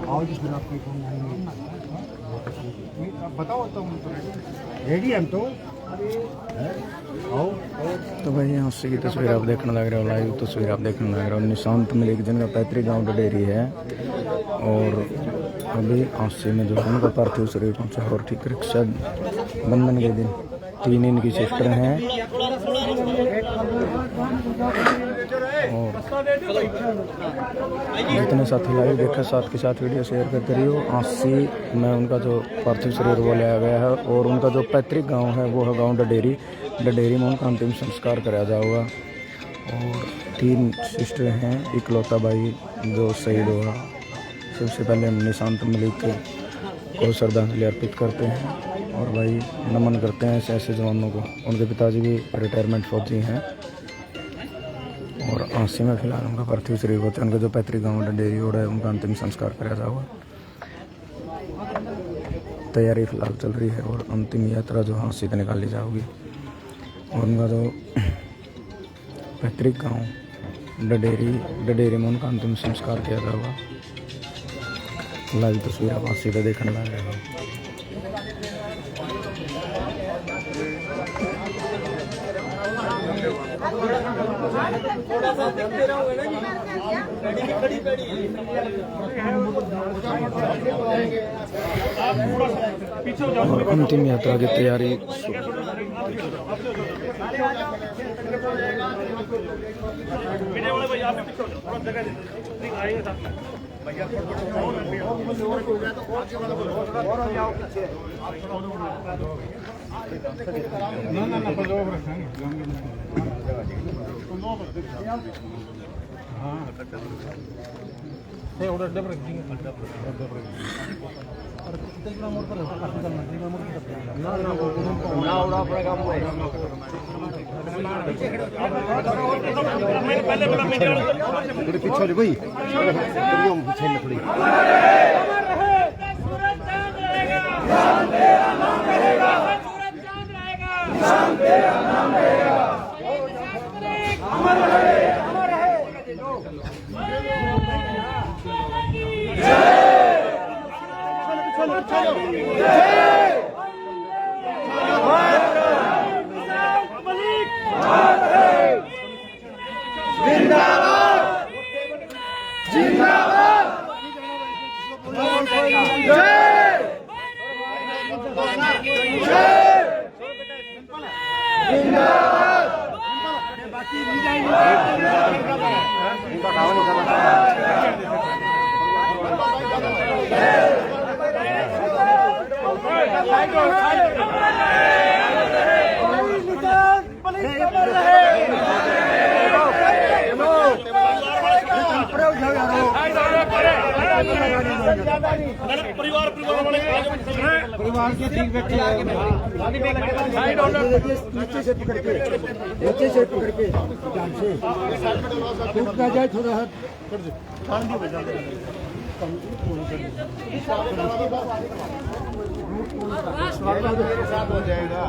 आओ जी फिर आपको बताओ तो रेडी हम तो आओ। तो भाई यहाँ से की तस्वीर आप देखने लग रहे हो, लाइव तस्वीर आप देखने लग रहे हो। निशांत मलिक जिनका पैतृक गांव डडेरी है और अभी आंसी में जो है उनका पार्थिव शरीर पहुँचा। और ठीक रक्षा बंधन के दिन 3 इनकी सिस्टर हैं और जितने साथी लाइव देखे साथ के साथ वीडियो शेयर करते रहिए। आंसी में उनका जो पार्थिव शरीर वो लाया गया है और उनका जो पैतृक गांव है वो है गांव डडेरी। डडेरी में उनका अंतिम संस्कार कराया जाएगा। और 3 सिस्टर हैं, इकलौता भाई जो शहीद हुआ। सबसे पहले हम निशांत मलिक को श्रद्धांजलि अर्पित करते हैं और भाई नमन करते हैं ऐसे ऐसे जवानों को। उनके पिताजी भी रिटायरमेंट फौजी हैं और आंसी में फिलहाल उनका पार्थिव शरीर होता है। उनका जो पैतृक गाँव डडेरी हो रहा है उनका अंतिम संस्कार कराया जाएगा। तैयारी फिलहाल चल रही है और अंतिम यात्रा जो आंसी से निकाली जाएगी और उनका जो पैतृक गाँव डडेरी में उनका अंतिम संस्कार किया जाएगा। लाइव तस्वीर आप आंसी पे देखने लग रहे हो। और अंतिम यात्रा की तैयारी थोड़ी पीछे हो भाई थोड़ी परिवार के 3 व्यक्ति आगे नीचे से पकड़ के ध्यान से टूट ना जाए थोड़ा हाथ हो जाएगा।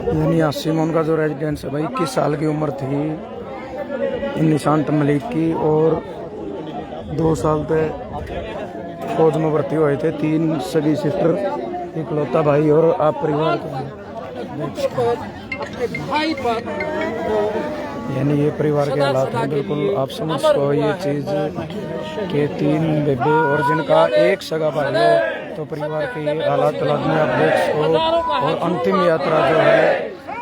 यानी आंसी में उनका जो रेजिडेंस है भाई 21 साल की उम्र थी निशांत मलिक की और 2 साल तक फौज में भर्ती हुए थे। 3 सगी सिस्टर, इकलौता भाई और आप परिवार के यानी ये परिवार के हालात हैं। बिल्कुल आप समझ सको ये चीज़ के 3 बेबे और जिनका एक सगा भाई हो तो परिवार के ये हालात में आप देख सको। और अंतिम यात्रा जो है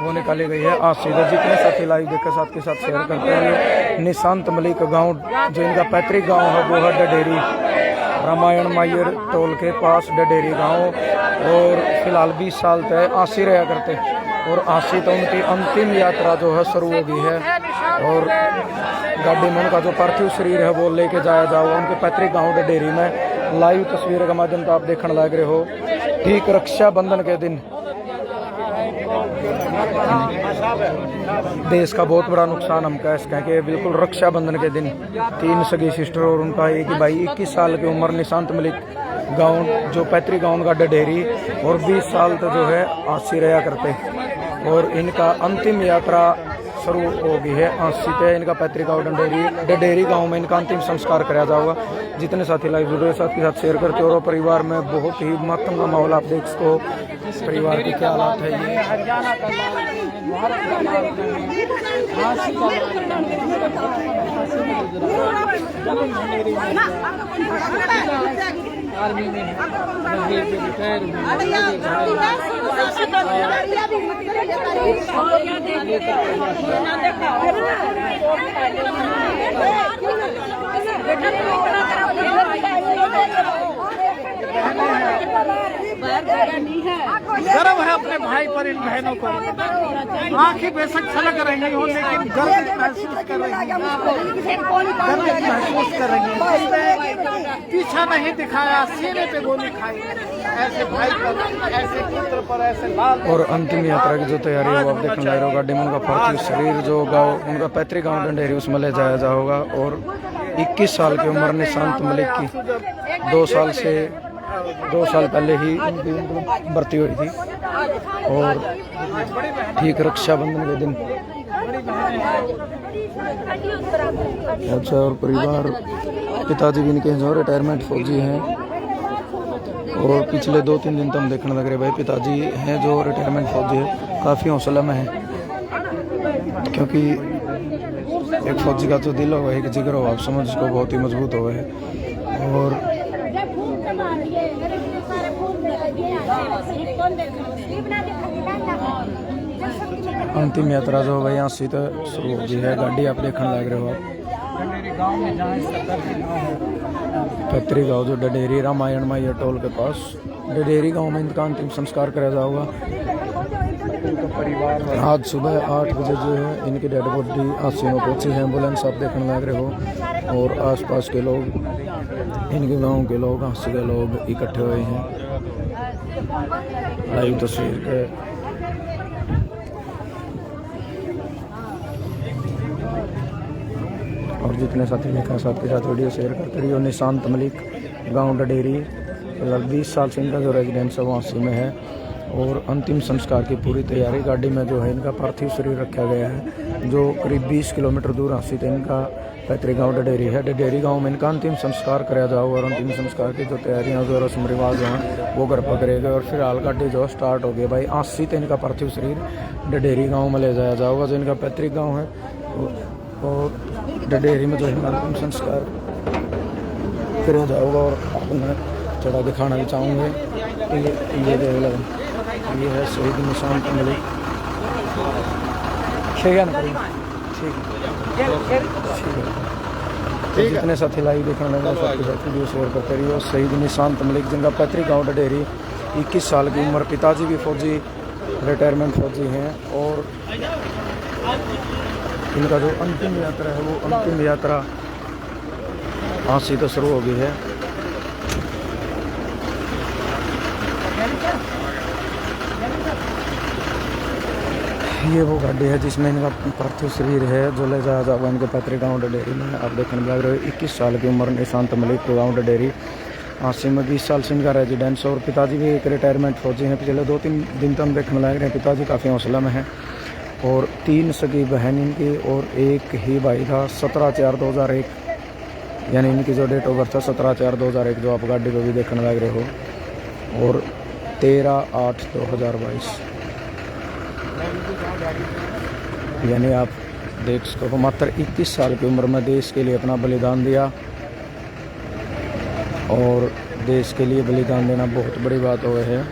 वो निकाली गई है आज से। जितने साथी लाइव देख के साथ शेयर करते हैं। निशांत मलिक गांव जो इनका पैतृक गांव है वो है डडेरी, रामायण मायर टोल के पास डडेरी गांव। और फिलहाल 20 साल तक आंसी रहा करते और आंसी तो उनकी अंतिम यात्रा जो है शुरू हो गई है। और गाड़ी में उनका जो पार्थिव शरीर है वो लेके जाया जाओ उनके पैतृक गांव डडेरी में। लाइव तस्वीर के माध्यम से आप देखने लग रहे हो। ठीक रक्षाबंधन के दिन देश का बहुत बड़ा नुकसान हम कह सकें कि बिल्कुल रक्षाबंधन के दिन 3 सगी सिस्टर और उनका एक ही भाई 21 साल की उम्र निशांत मलिक गांव जो पैतृक गांव का डडेरी और 20 साल तक जो है आसी रहा करते और इनका अंतिम यात्रा शुरू हो गई है। आसी पे इनका पैतृक गाँव डडेरी गांव में इनका अंतिम संस्कार कराया जाएगा। जितने साथी लाइव वीडियो साथ के साथ शेयर करते हो और परिवार में बहुत ही महत्व का माहौल आप देख सको। परिवार के क्या हालात है ये हरियाणा का भारत आर्मी में गर्व है अपने भाई पर, इन बहनों को आंखें बेशक छलक रही हो लेकिन गर्व महसूस कर रही है। पीछा नहीं दिखाया, सीने पे गोली खाई, ऐसे भाई पर, ऐसे पुत्र पर, ऐसे लाल। और अंतिम यात्रा की जो तैयारी है वो आप देखने लग रहे हो। गाड़ी में उनका पार्थिव शरीर जो गाँव उनका पैतृक गाँव डंडेरी उसमें ले जाया जाएगा। और 21 साल की उम्र निशांत मलिक की 2 साल पहले ही उनकी भर्ती हुई थी और ठीक रक्षाबंधन के दिन। अच्छा, और परिवार पिताजी भी इनके जो रिटायरमेंट फौजी हैं और पिछले 2-3 दिन तो हम देखने लग रहे भाई पिताजी हैं जो रिटायरमेंट फौजी है, काफ़ी हौसला में है क्योंकि एक फौजी का तो दिल होगा, एक जिगर होगा, आप समझ इसको बहुत ही मजबूत हुआ है। और अंतिम यात्रा जो भाई यहाँ से शुरू हो गई है। गाड़ी आप देखने लग रहे हो पैतृक गाँव जो डडेरी रामायण माइया टोल के पास डडेरी गांव में इनका अंतिम संस्कार कराया जाएगा। आज सुबह 8 बजे जो है इनकी डेड बॉडी आसी में पहुंची है। एम्बुलेंस आप देखने लग रहे हो और आसपास के लोग, इनके गांव के लोग, आसी के लोग इकट्ठे हुए हैं। लाइव तस्वीर के और जितने साथी देखा साथ के साथ वीडियो शेयर करते रहिए। निशांत मलिक गांव डडेरी 20 साल से इनका जो रेजिडेंस है वो आसी में है और अंतिम संस्कार की पूरी तैयारी। गाड़ी में जो है इनका पार्थिव शरीर रखा गया है जो करीब 20 किलोमीटर दूर आसी थे इनका पैतृक गाँव डडेरी है। डडेरी गाँव में इनका अंतिम संस्कार कराया जाओ और अंतिम संस्कार की जो तैयारियाँ जो रस्म रिवाज हैं वो घर पर करेगा। और फिलहाल गाड़ी जो स्टार्ट हो गई भाई आसी थे इनका पार्थिव शरीर डडेरी गाँव में ले जाया जाएगा जो इनका पैतृक गाँव है। और डडेरी में जो इनका अंतिम संस्कार कराया जाएगा और मैं थोड़ा दिखाना भी चाहूँगे कि ये है शहीद निशांत मलिक। ठीक है ना, ठीक। जितने साथी लाइव देखने लगे सबके साथ वीडियो शेयर करते रहिए। शहीद निशांत मलिक जिनका पैतृक गाँव डडेरी 21 साल की उम्र, पिताजी भी फौजी रिटायरमेंट फौजी हैं और इनका जो अंतिम यात्रा है वो अंतिम यात्रा आज से तो शुरू हो गई है। ये वो गाड़ी है जिसमें इनका पार्थिव शरीर है जो ले जाया जाएगा इनके पैतृक गाँव डडेरी में। आप देखने लग रहे हो 21 साल की उम्र निशांत मलिक गाँव डडेरी आसी में 20 साल से इनका रेजिडेंस और पिताजी भी एक रिटायरमेंट फौजी हैं। पिछले 2-3 दिन तो हम देखने लग रहे हैं पिताजी काफ़ी हौसला में हैं और 3 सगी बहन इनकी और एक ही भाई था। 17/4/2001 यानी इनकी जो डेट ऑफ बर्थ था 17/4/2001 जो आप गाड़ी को भी देखने लग रहे हो और 13/8/2022 यानी आप देख सको मात्र 21 साल की उम्र में देश के लिए अपना बलिदान दिया। और देश के लिए बलिदान देना बहुत बड़ी बात हुई है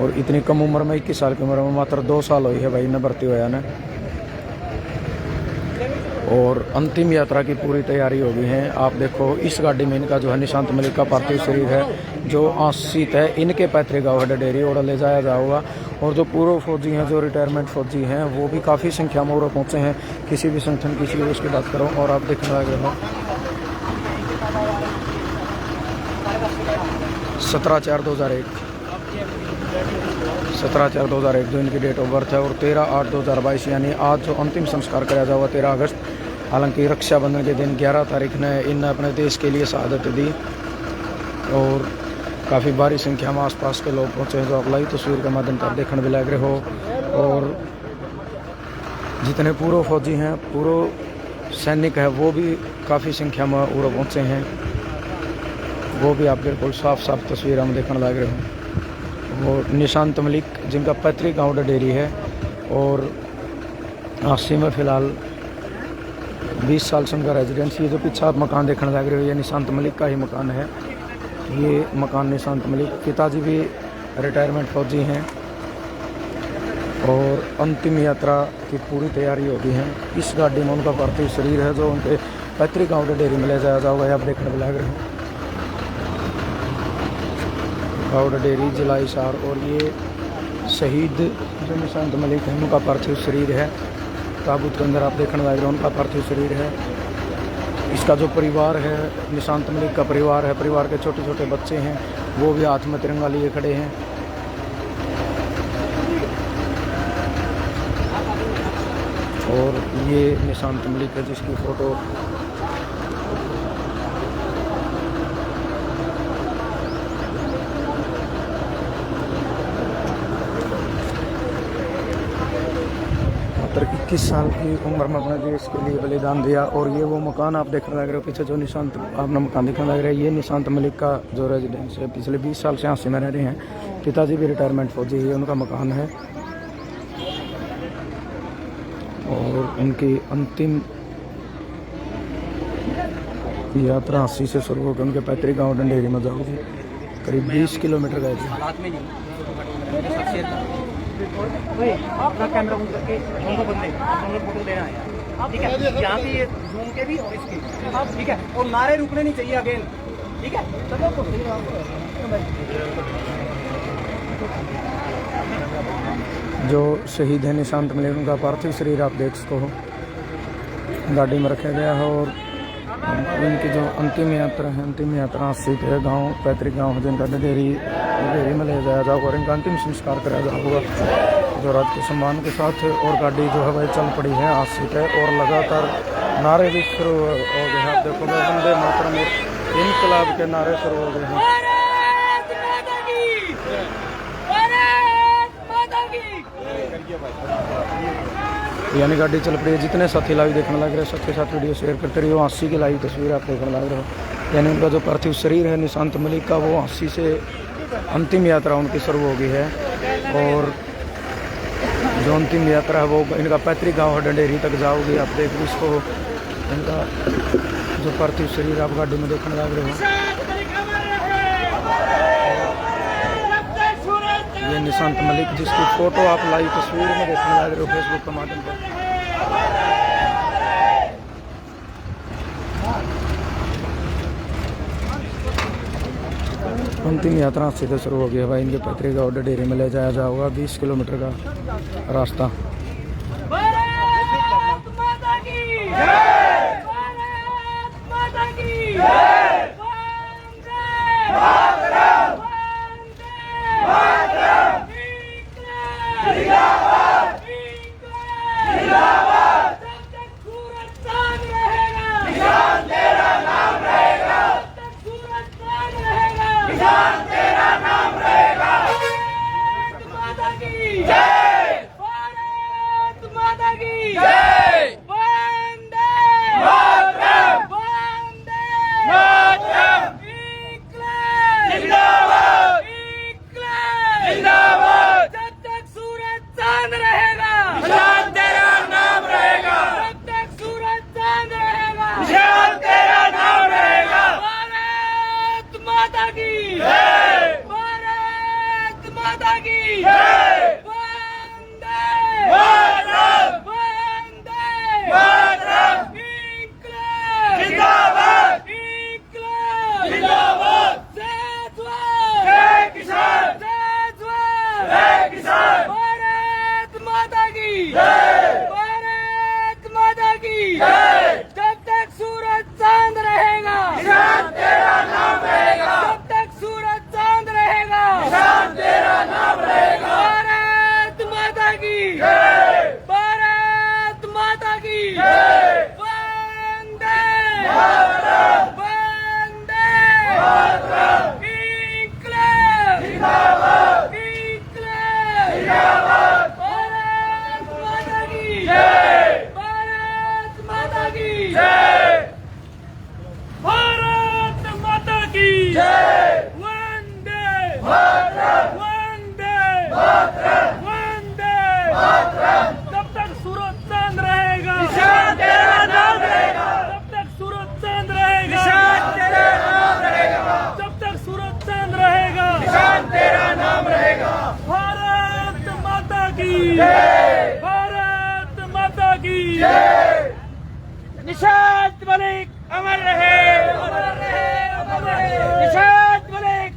और इतनी कम उम्र में 21 साल की उम्र में मात्र 2 साल हुई है भाई ने भर्ती हुआ ना। और अंतिम यात्रा की पूरी तैयारी हो गई है। आप देखो इस गाड़ी में इनका जो है निशांत मलिक का पार्थिव शरीर है जो आसी है इनके पैतृक गाँव है डडेरी और ले जाया जाएगा। और जो पूर्व फौजी हैं जो रिटायरमेंट फौजी हैं वो भी काफ़ी संख्या में और पहुँचे हैं। किसी भी संगठन किसी भी उसकी बात करो और आप देखने लगे हो 17/4/2001 जो इनकी डेट ऑफ बर्थ है और 13/8/2022 यानी आज जो अंतिम संस्कार कराया जाएगा 13 अगस्त। हालांकि रक्षाबंधन के दिन 11 तारीख ने इन अपने देश के लिए शहादत दी और काफ़ी भारी संख्या में आसपास के लोग पहुँचे हैं, जो आप लाइव तस्वीर के माध्यम से आप देखने भी लग रहे हो। और जितने पूर्व फौजी हैं, पूर्व सैनिक है, वो भी काफ़ी संख्या में उड़ पहुँचे हैं। वो भी आप बिल्कुल साफ साफ तस्वीर हम देखने लग रहे हो। वो निशांत मलिक जिनका पैतृक गाँव डडेरी है और आसी में फ़िलहाल 20 साल से उनका रेजिडेंस। ये जो पीछे आप मकान देखने लग रहे हो, ये निशांत मलिक का ही मकान है। ये मकान निशांत मलिक, पिताजी भी रिटायरमेंट फौजी हैं और अंतिम यात्रा की पूरी तैयारी हो गई है। इस गाड़ी में उनका पार्थिव शरीर है, जो उनके पैतृक गाँव डडेरी में ले जाया जाओगा। आप देखने लग रहे हैं गाँव डडेरी, जिला हिसार। और ये शहीद जो निशांत मलिक है, उनका पार्थिव शरीर है। ताबूत के अंदर आप देखने लग रहे हैं, उनका पार्थिव शरीर है। इसका जो परिवार है, निशांत मलिक का परिवार है, परिवार के छोटे छोटे बच्चे हैं, वो भी हाथ में तिरंगा लिए खड़े हैं। और ये निशांत मलिक है जिसकी फ़ोटो मात्र 21 साल की उम्र में अपने देश के लिए बलिदान दिया। और ये वो मकान आप देखने लग रहे हो पीछे, जो निशांत आपने मकान देखने लग रहा है, ये निशांत मलिक का जो रेजिडेंस है। पिछले 20 साल से यहाँ से में रह रहे हैं। पिताजी भी रिटायरमेंट फौजी है, उनका मकान है। और उनकी अंतिम यात्रा 80 से शुरू होकर उनके पैतृक गाँव डंडेरी में जाओगी। करीब 20 किलोमीटर गए थे। अपना कैमरा ऑन करके दोनों बंदे हम लोग फोटो लेना है, ठीक है। यहाँ पे ये जूम के भी और इसके, हाँ ठीक है। और नारे रुकने नहीं चाहिए अगेन, ठीक है। जो शहीद है निशांत मलिक, उनका पार्थिव शरीर आप देख सको हो गाड़ी में रखा गया है। और उनकी जो अंतिम यात्रा है, अंतिम यात्रा 80 के गाँव पैतृक गाँव है, जिनका डडेरी में ले जाया जाओगा और इनका अंतिम संस्कार कराया जाएगा जो राज के सम्मान के साथ। और गाड़ी जो है वह चल पड़ी है 80 पे। और लगातार नारे भी शुरू हो गए हैं। आप देखो, वंदे मातरम और इनकलाब के नारे शुरू हो गए हैं। यानी गाड़ी चल पड़ी है। जितने साथी लाइव देखने लग रहे हैं, सबके साथ वीडियो शेयर करते रहिए। 80 की लाइव तस्वीर आप देखने लग रहे हो। यानी उनका जो पार्थिव शरीर है निशांत मलिक का, वो 80 से अंतिम यात्रा उनकी शुरू हो गई है। और जो अंतिम यात्रा है वो इनका पैतृक गाँव है डंडेरी तक जाओगी। आप देख लो इसको, इनका जो पार्थिव शरीर आप गाड़ी में देखने लग रहे हो। ये निशांत मलिक जिसकी फ़ोटो आप लाइव तस्वीर में देखने लग रहे हो फेसबुक के माध्यम पर। अंतिम यात्रा सीधे शुरू हो गया भाई। इनके पैतृक गाँव डडेरी में ले जाया जाएगा। 20 किलोमीटर का रास्ता। तेरा नाम रहेगा, जब तक सूरज चांद रहेगा। की भारत माता की निशांत मलिक अमर रहे, निशांत मलिक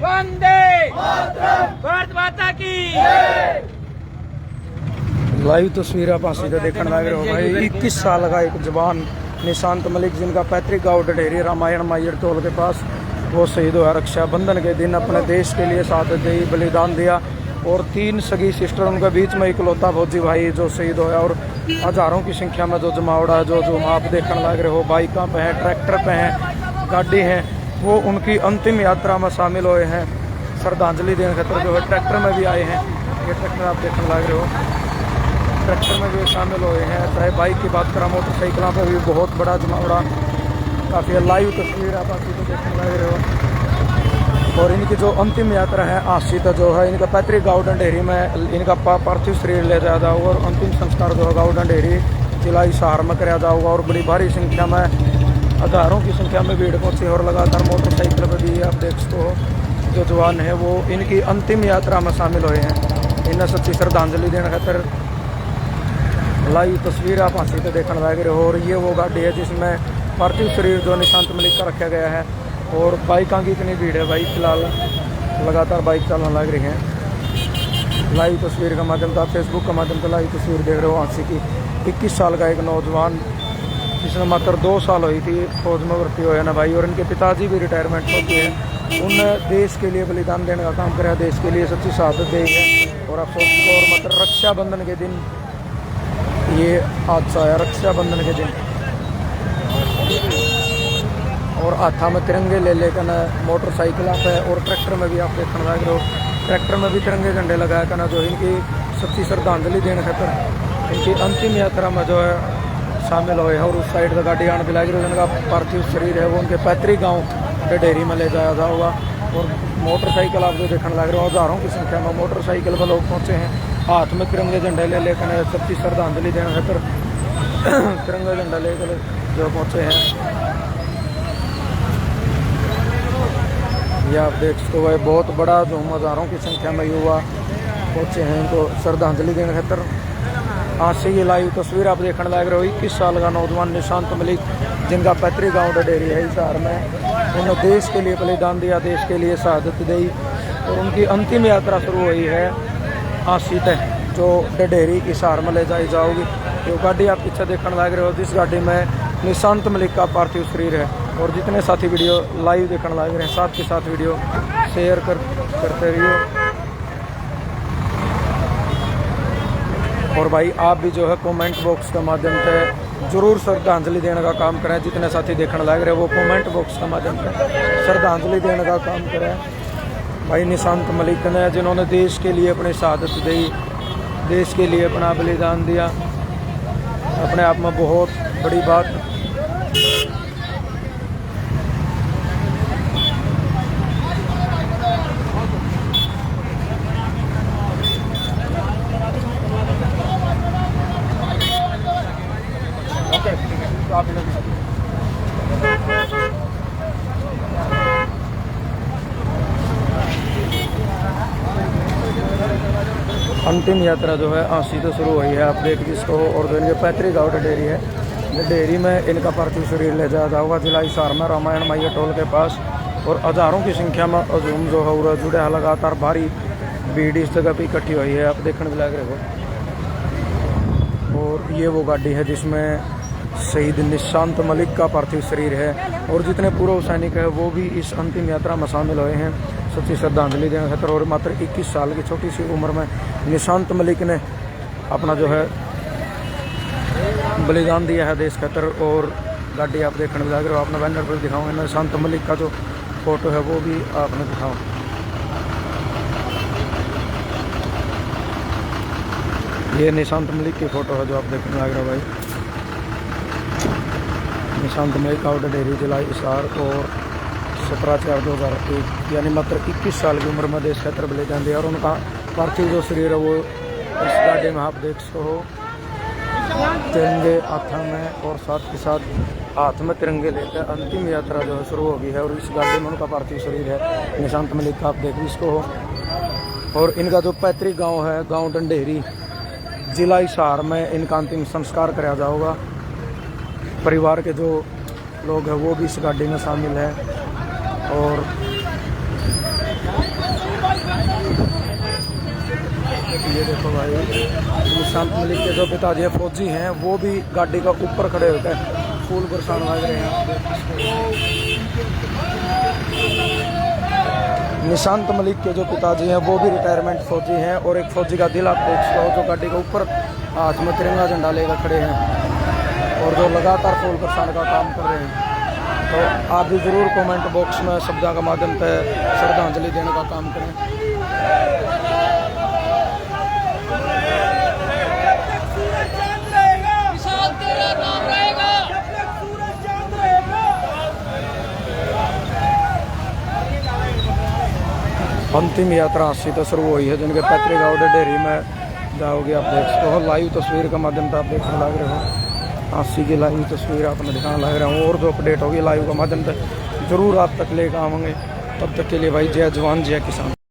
वंदे भारत माता की। लाइव तस्वीर आप हासिल देखने लग रहे हो भाई। 21 साल का एक जवान निशांत मलिक जिनका पैतृक गांव ढडेरी रामायण मायर टोल के पास वो शहीद हुआ। रक्षाबंधन के दिन अपने देश के लिए शहादत दी, बलिदान दिया और 3 सगी सिस्टर उनके बीच में इकलौता फौजी भाई जो शहीद हुआ। और हजारों की संख्या में जो जमावड़ा जो आप देखने लग रहे हो, बाइकों पे हैं, ट्रैक्टर पे हैं, गाड़ी हैं, वो उनकी अंतिम यात्रा में शामिल हुए हैं। श्रद्धांजलि देने खातिर जो है ट्रैक्टर में भी आए हैं। ये ट्रैक्टर आप देखने लग रहे हो, ट्रैक्टर में भी शामिल हुए हैं। चाहे बाइक की बात करा, मोटरसाइकिलों पर भी बहुत बड़ा जमावड़ा। काफ़ी लाइव तस्वीर आप आशी को देखने लग रहे हो। और इनकी जो अंतिम यात्रा है आशी तो जो है इनका पैतृक गाँव ढंढेरी में इनका पार्थिव शरीर ले जाया जाऊगा और अंतिम संस्कार जो है गाँव ढंढेरी जिला हिसार में कराया जाऊगा। और बड़ी भारी संख्या में, हजारों की संख्या में भीड़ पहुंची और लगातार मोटरसाइकिल पर भी आप देख सकते हो जो जवान है वो इनकी अंतिम यात्रा में शामिल हुए हैं। इन्हें सच्ची श्रद्धांजलि देने खातिर लाइव तस्वीर आप हासिल से देखने लग रहे हो। और ये वो गाड़ी है जिसमें पार्थिव शरीर जो निशांत मलिक का रखा गया है। और बाइकों की इतनी भीड़ है भाई, फिलहाल लगातार बाइक चलने लग रही हैं। लाइव तस्वीर के माध्यम से आप फेसबुक के माध्यम से लाइव तस्वीर देख रहे हो हांसी की। 21 साल का एक नौजवान जिसने मात्र 2 साल हुई थी फौज में भर्ती हुए ना भाई। और इनके पिताजी भी रिटायरमेंट हो गए हैं। उन्होंने देश के लिए बलिदान देने का काम कराया, देश के लिए सच्ची शहादत दी है। और आप सोचते और मतलब रक्षाबंधन के दिन ये हादसा आया, रक्षाबंधन के दिन। और हाथा में तिरंगे ले लेकर मोटरसाइकिल पे और ट्रैक्टर में भी आप देखने लग रहे हो, ट्रैक्टर में भी तिरंगे झंडे लगाया करना जो इनकी सच्ची श्रद्धांजलि देने खातर इनकी अंतिम यात्रा में जो है शामिल हुए हैं। और उस साइड से गाड़ी आने भी लग रही है, जिनका पार्थिव शरीर है वो उनके पैतृक गाँव ढडेरी में ले जाया जाऊगा। और मोटरसाइकिल आप जो देखने लग रहे हो, हजारों की संख्या में मोटरसाइकिल पर लोग पहुँचे हैं, हाथ में तिरंगे झंडे ले लेकर सच्ची श्रद्धांजलि देने खातर तिरंगा झंडा लेकर जो पहुँचे हैं। ये आप देख सकते हो बहुत बड़ा जो हजारों की संख्या में युवा पहुँचे हैं इनको श्रद्धांजलि देने खातर। आज से ये लाइव तस्वीर आप देखने लग रहे हो। 21 साल का नौजवान निशांत मलिक जिनका पैतृक गाँव ढडेरी है हिसार में, उन्होंने देश के लिए बलिदान दिया, देश के लिए शहादत दी। और उनकी अंतिम यात्रा शुरू हुई है आशी तक जो ढडेरी हिसार में ले जाई जाओगी। जो गाड़ी आप पीछे देखने लग रहे हो, जिस गाड़ी में निशांत मलिक का पार्थिव शरीर है। और जितने साथी वीडियो लाइव देखने लग रहे हैं साथ के साथ वीडियो शेयर करते रहिए। और भाई आप भी जो है कमेंट बॉक्स के माध्यम से जरूर श्रद्धांजलि देने का काम करें। जितने साथी देखने लग रहे हैं वो कमेंट बॉक्स के माध्यम से श्रद्धांजलि देने का काम करें भाई निशांत मलिक ने, जिन्होंने देश के लिए अपनी शहादत दी, देश के लिए अपना बलिदान दिया। अपने आप में बहुत बड़ी बात। अंतिम यात्रा जो है आशी से शुरू हुई है, आप देख जिसको। और जो इनके पैतृक गाँव ढडेरी है, ढडेरी में इनका पार्थिव शरीर ले जाया जाऊगा जिला हिसार में रामायण माइया टोल के पास। और हजारों की संख्या में हजूम जो है वो जुड़े हैं, लगातार भारी भीड़ इस जगह पर इकट्ठी हुई है, आप देखने भी लग रहे हो। और ये वो गाड़ी है जिसमें शहीद निशांत मलिक का पार्थिव शरीर है। और जितने पूर्व सैनिक है वो भी इस अंतिम यात्रा में शामिल हुए हैं सच्ची श्रद्धांजलि देने खातिर। और मात्र 21 साल की छोटी सी उम्र में निशांत मलिक ने अपना जो है बलिदान दिया है देश खातिर। और गाड़ी आप देखने में लग रहे हो, आपने बैनर पर दिखाऊंगा निशांत मलिक का जो फोटो है वो भी आपने दिखाऊँ। ये निशांत मलिक की फ़ोटो है जो आप देखने लग रहे हो भाई। निशांत मलिक का ढडेरी जिला हिसार और 17/4/2001 यानी मात्र 21 साल की उम्र में देश खातिर बलिदान दिया। और उनका पार्थिव जो शरीर है वो इस गाड़ी में आप देख सको हो, तिरंगे हाथ में और साथ के साथ हाथ में तिरंगे लेकर अंतिम यात्रा जो है शुरू हो गई है। और इस गाड़ी में उनका पार्थिव शरीर है निशांत मलिक का, आप देख भी इसको हो। और इनका जो पैतृक गांव है, गांव डंडेरी, जिला हिसार में इनका अंतिम संस्कार कराया जाएगा। परिवार के जो लोग हैं वो भी इस गाड़ी में शामिल है। और ये देखो भाई, निशांत मलिक के जो पिताजी है फौजी हैं, वो भी गाड़ी का ऊपर खड़े होकर फूल बरसाने लग रहे हैं। निशांत मलिक के जो पिताजी हैं वो भी रिटायरमेंट फौजी हैं और एक फौजी का दिल आप देख सकते हो जो गाड़ी के ऊपर हाथ में तिरंगा झंडा लेकर खड़े हैं और जो लगातार फूल बरसाने का काम कर रहे हैं। तो आप भी ज़रूर कमेंट बॉक्स में शब्दों का माध्यम से श्रद्धांजलि देने का काम करें। अंतिम यात्रा अस्सी तो शुरू हुई है, जिनके पैतृक गाँव डेरी में जाओगे आप देख सकते हो। लाइव तस्वीर के माध्यम से आप देखने लग रहे हो। अस्सी की लाइव तस्वीर आपने दिखाने लग रहे हो और जो अपडेट होगी लाइव के माध्यम से ज़रूर आप तक लेकर आएंगे। तब तक के लिए भाई जय जवान जय किसान।